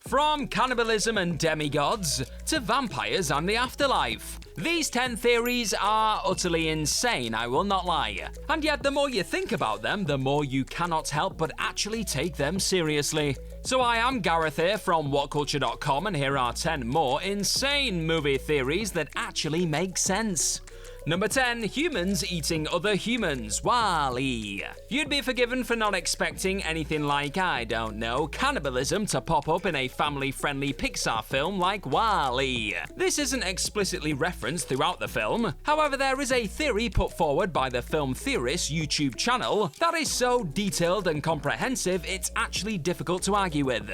From cannibalism and demigods to vampires and the afterlife. These 10 theories are utterly insane, I will not lie. And yet the more you think about them, the more you cannot help but actually take them seriously. So I am Gareth here from WhatCulture.com, and here are 10 more insane movie theories that actually make sense. Number 10. Humans eating other humans. WALL-E. You'd be forgiven for not expecting anything like, I don't know, cannibalism to pop up in a family-friendly Pixar film like WALL-E. This isn't explicitly referenced throughout the film. However, there is a theory put forward by the Film Theorist YouTube channel that is so detailed and comprehensive it's actually difficult to argue with.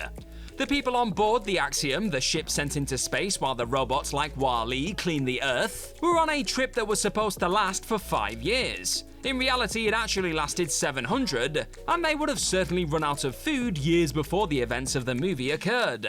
The people on board the Axiom, the ship sent into space while the robots like WALL-E clean the Earth, were on a trip that was supposed to last for 5 years. In reality, it actually lasted 700, and they would have certainly run out of food years before the events of the movie occurred.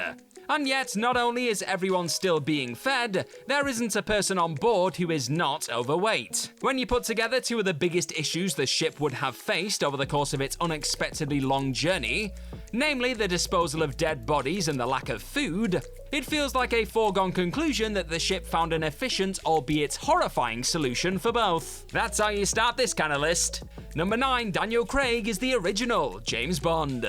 And yet, not only is everyone still being fed, there isn't a person on board who is not overweight. When you put together two of the biggest issues the ship would have faced over the course of its unexpectedly long journey, namely the disposal of dead bodies and the lack of food, it feels like a foregone conclusion that the ship found an efficient, albeit horrifying, solution for both. That's how you start this kind of list. Number 9. Daniel Craig is the original James Bond.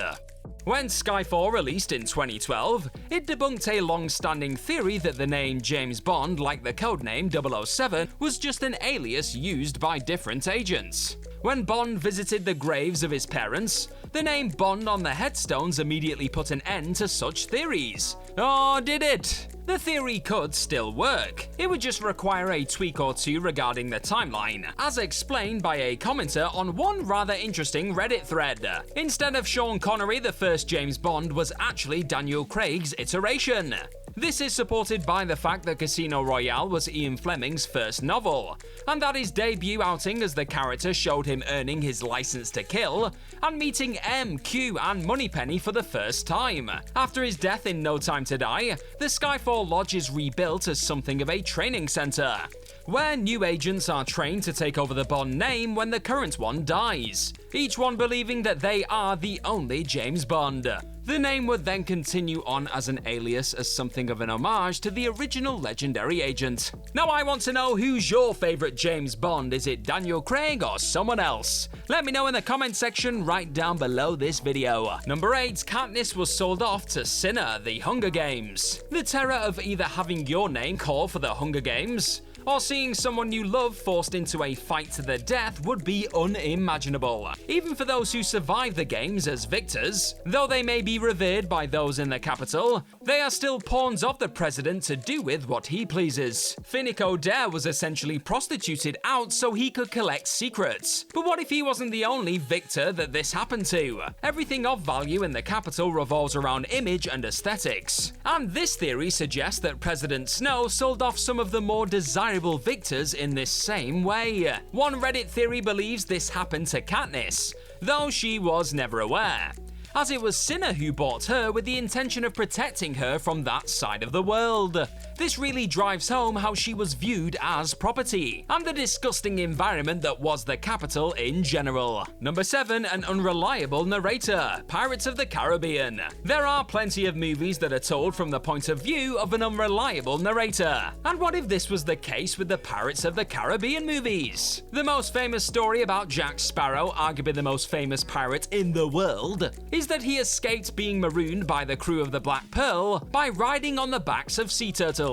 When Skyfall released in 2012, it debunked a long-standing theory that the name James Bond, like the codename 007, was just an alias used by different agents. When Bond visited the graves of his parents, the name Bond on the headstones immediately put an end to such theories. Or did it? The theory could still work. It would just require a tweak or two regarding the timeline, as explained by a commenter on one rather interesting Reddit thread. Instead of Sean Connery, the first James Bond was actually Daniel Craig's iteration. This is supported by the fact that Casino Royale was Ian Fleming's first novel, and that his debut outing as the character showed him earning his license to kill and meeting M, Q, and Moneypenny for the first time. After his death in No Time to Die, the Skyfall Lodge is rebuilt as something of a training center, where new agents are trained to take over the Bond name when the current one dies, each one believing that they are the only James Bond. The name would then continue on as an alias as something of an homage to the original legendary agent. Now I want to know, who's your favorite James Bond? Is it Daniel Craig or someone else? Let me know in the comment section right down below this video. Number 8. KATNISS was sold off to CINNA, the Hunger Games. The terror of either having your name called for the Hunger Games or seeing someone you love forced into a fight to the death would be unimaginable. Even for those who survive the games as victors, though they may be revered by those in the capital, they are still pawns of the president to do with what he pleases. Finnick Odair was essentially prostituted out so he could collect secrets. But what if he wasn't the only victor that this happened to? Everything of value in the capital revolves around image and aesthetics. And this theory suggests that President Snow sold off some of the more desirable victors in this same way. One Reddit theory believes this happened to KATNISS, though she was never aware, as it was CINNA who bought her with the intention of protecting her from that side of the world. This really drives home how she was viewed as property, and the disgusting environment that was the capital in general. Number 7. An unreliable narrator. Pirates of the Caribbean. There are plenty of movies that are told from the point of view of an unreliable narrator. And what if this was the case with the Pirates of the Caribbean movies? The most famous story about Jack Sparrow, arguably the most famous pirate in the world, is that he escaped being marooned by the crew of the Black Pearl by riding on the backs of sea turtles.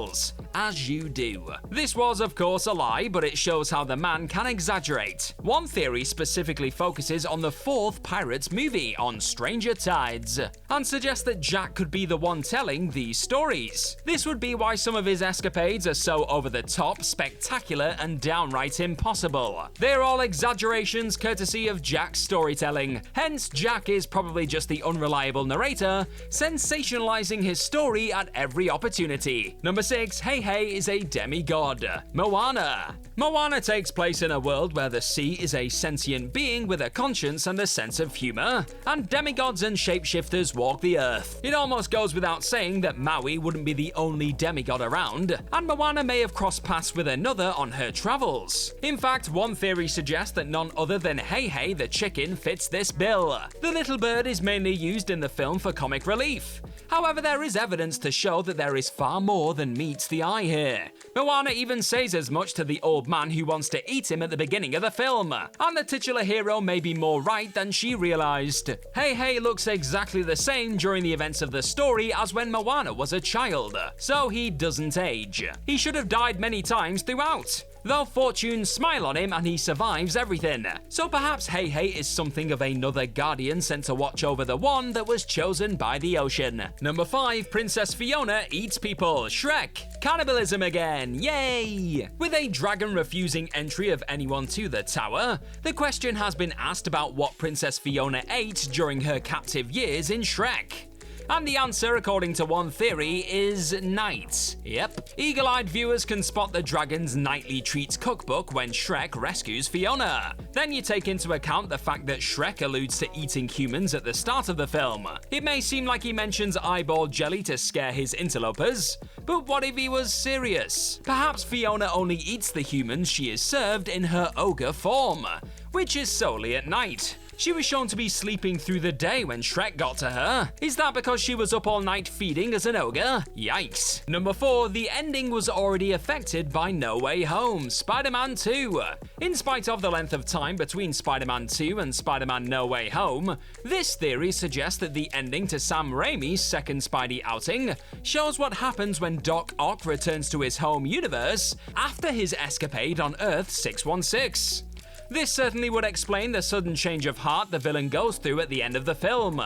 As you do. This was, of course, a lie, but it shows how the man can exaggerate. One theory specifically focuses on the 4th Pirates movie, On Stranger Tides, and suggests that Jack could be the one telling these stories. This would be why some of his escapades are so over the top, spectacular, and downright impossible. They're all exaggerations courtesy of Jack's storytelling. Hence, Jack is probably just the unreliable narrator, sensationalizing his story at every opportunity. Number 6. Hey HEIHEI is a demigod. MOANA. MOANA takes place in a world where the sea is a sentient being with a conscience and a sense of humor, and demigods and shapeshifters walk the earth. It almost goes without saying that Maui wouldn't be the only demigod around, and Moana may have crossed paths with another on her travels. In fact, one theory suggests that none other than HEIHEI the chicken fits this bill. The little bird is mainly used in the film for comic relief. However, there is evidence to show that there is far more than meets the eye here. Moana even says as much to the old man who wants to eat him at the beginning of the film, and the titular hero may be more right than she realized. HEIHEI looks exactly the same during the events of the story as when Moana was a child, so he doesn't age. He should have died many times throughout, though fortunes smile on him and he survives everything. So perhaps HEIHEI is something of another guardian sent to watch over the one that was chosen by the ocean. Number 5, Princess Fiona eats people. SHREK. Cannibalism again, yay! With a dragon refusing entry of anyone to the tower, the question has been asked about what Princess Fiona ate during her captive years in SHREK. And the answer, according to one theory, is night. Yep. Eagle-eyed viewers can spot the dragon's nightly treats cookbook when SHREK rescues Fiona. Then you take into account the fact that SHREK alludes to eating humans at the start of the film. It may seem like he mentions eyeball jelly to scare his interlopers, but what if he was serious? Perhaps Fiona only eats the humans she is served in her ogre form, which is solely at night. She was shown to be sleeping through the day when SHREK got to her. Is that because she was up all night feeding as an ogre? Yikes. Number 4, the ending was already affected by No Way Home, Spider-Man 2. In spite of the length of time between Spider-Man 2 and Spider-Man No Way Home, this theory suggests that the ending to Sam Raimi's second Spidey outing shows what happens when Doc Ock returns to his home universe after his escapade on Earth 616. This certainly would explain the sudden change of heart the villain goes through at the end of the film.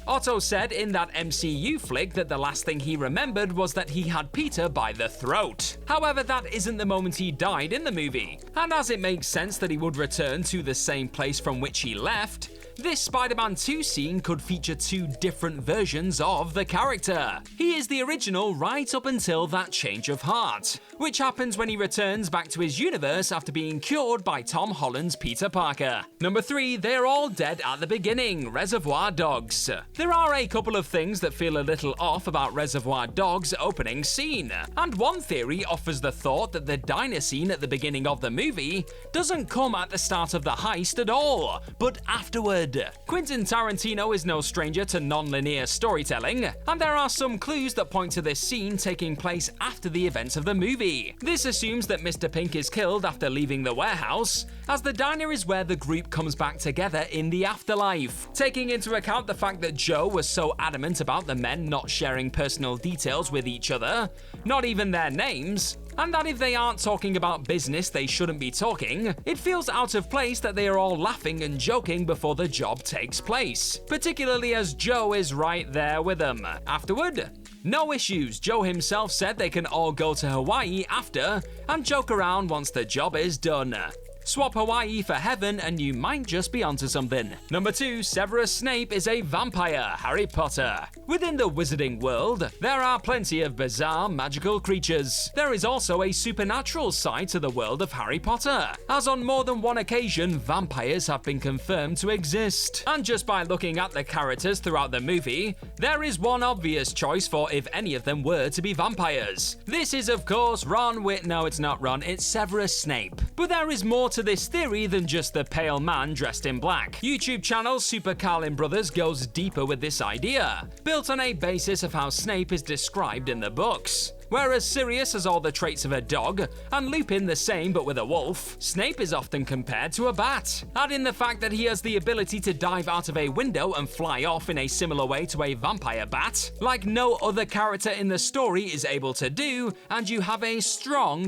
Otto said in that MCU flick that the last thing he remembered was that he had Peter by the throat. However, that isn't the moment he died in the movie, and as it makes sense that he would return to the same place from which he left, this Spider-Man 2 scene could feature 2 different versions of the character. He is the original right up until that change of heart, which happens when he returns back to his universe after being cured by Tom Holland's Peter Parker. Number 3, they're all dead at the beginning, Reservoir Dogs. There are a couple of things that feel a little off about Reservoir Dogs' opening scene, and one theory offers the thought that the diner scene at the beginning of the movie doesn't come at the start of the heist at all, but afterward. Quentin Tarantino is no stranger to non-linear storytelling, and there are some clues that point to this scene taking place after the events of the movie. This assumes that Mr. Pink is killed after leaving the warehouse, as the diner is where the group comes back together in the afterlife. Taking into account the fact that Joe was so adamant about the men not sharing personal details with each other, not even their names, and that if they aren't talking about business they shouldn't be talking, it feels out of place that they are all laughing and joking before the job takes place, particularly as Joe is right there with them. Afterward, no issues. Joe himself said they can all go to Hawaii after and joke around once the job is done. Swap Hawaii for heaven and you might just be onto something. Number 2, Severus Snape is a vampire, Harry Potter. Within the wizarding world, there are plenty of bizarre magical creatures. There is also a supernatural side to the world of Harry Potter, as on more than one occasion, vampires have been confirmed to exist. And just by looking at the characters throughout the movie, there is one obvious choice for if any of them were to be vampires. This is of course no, it's not Ron, it's Severus Snape. But there is more to this theory than just the pale man dressed in black. YouTube channel Super Carlin Brothers goes deeper with this idea, built on a basis of how Snape is described in the books. Whereas Sirius has all the traits of a dog, and Lupin the same but with a wolf, Snape is often compared to a bat. Add in the fact that he has the ability to dive out of a window and fly off in a similar way to a vampire bat, like no other character in the story is able to do, and you have a strong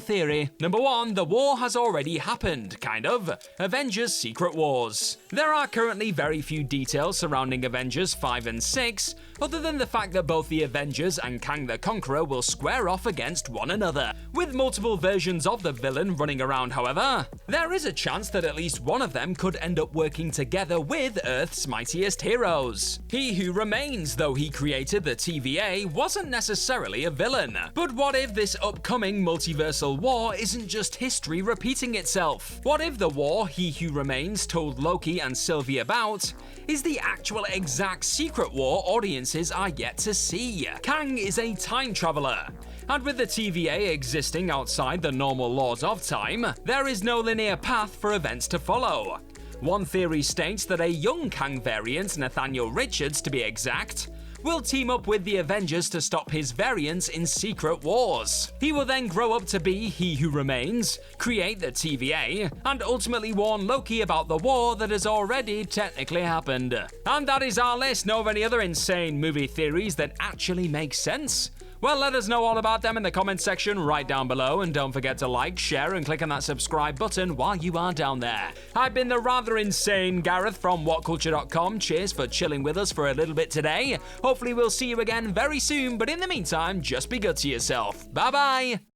theory. Number 1, the war has already happened, kind of. Avengers Secret Wars. There are currently very few details surrounding Avengers 5 and 6, other than the fact that both the Avengers and Kang the Conqueror will square off against one another. With multiple versions of the villain running around, however, there is a chance that at least one of them could end up working together with Earth's mightiest heroes. He Who Remains, though he created the TVA, wasn't necessarily a villain. But what if this upcoming multiversal war isn't just history repeating itself? What if the war He Who Remains told Loki and Sylvie about is the actual exact secret war audiences are yet to see? Kang is a time traveler, and with the TVA existing outside the normal laws of time, there is no linear path for events to follow. One theory states that a young Kang variant, Nathaniel Richards to be exact, will team up with the Avengers to stop his variants in secret wars. He will then grow up to be He Who Remains, create the TVA, and ultimately warn Loki about the war that has already technically happened. And that is our list. Know of any other insane movie theories that actually make sense? Well, let us know all about them in the comments section right down below, and don't forget to like, share, and click on that subscribe button while you are down there. I've been the rather insane Gareth from WhatCulture.com. Cheers for chilling with us for a little bit today. Hopefully we'll see you again very soon, but in the meantime, just be good to yourself. Bye bye!